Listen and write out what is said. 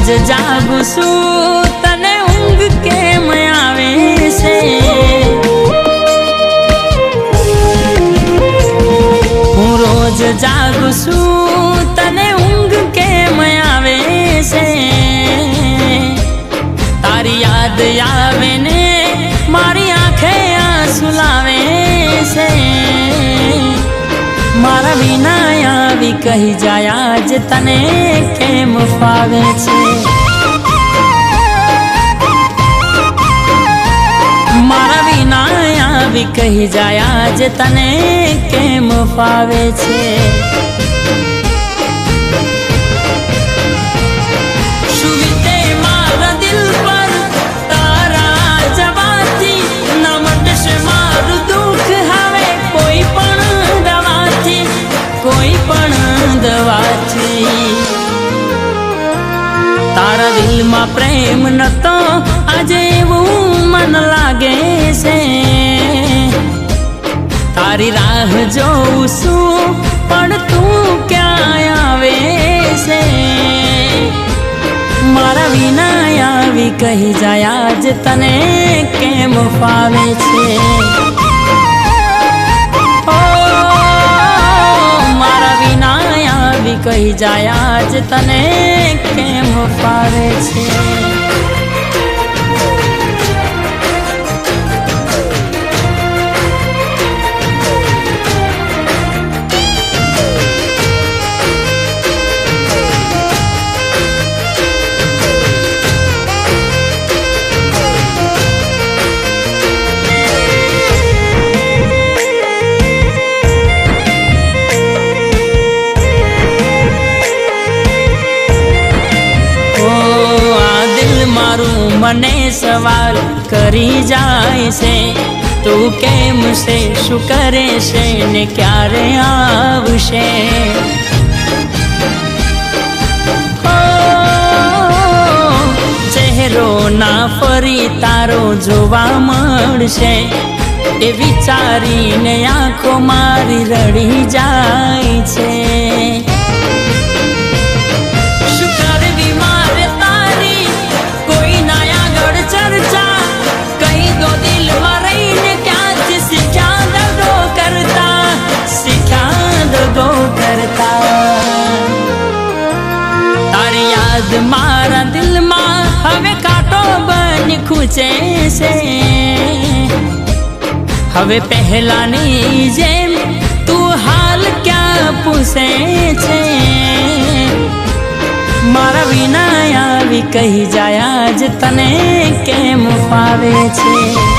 रोज जागू छू तने ऊंघ केम आवे छे। हूँ रोज जागू छू तने ऊंघ केम आवे छे। तारी याद आवे ने मारी आंखे आंसू लावे छे। मारा विना आवी कही जाय आज तने केम फावे छे। मारा विना आवी कही जाय आज तने केम फावे छे। सुविते मारा दिल पर तारा जवाथी न मटशे मारू दुख हवे कोई पण दवाथी कोई पण दवाथी। तारा दिल में प्रेम नतो आजे एवुं मन लागे छे। तारी राह जोऊं छुं पण तू क्या आवे छे। मारा विना आवी कही जाय आज तने केम फावे छे। कही जाय आज तने केम फावे छे। मने सवाल करी जाय छे तू केम छे शुं करे छे ने क्यारे आवशे। चेहरो ना फरी तारो जोवा मळशे ए विचारीने आंखो मारी रड़ी जाय छे। मारा दिल में हवे कांटो बनी खूचे छे। हवे पहलानी जेम तू हाल क्या पूछे छे। मारा विना आवी कही जाय आज तने केम फावे छे।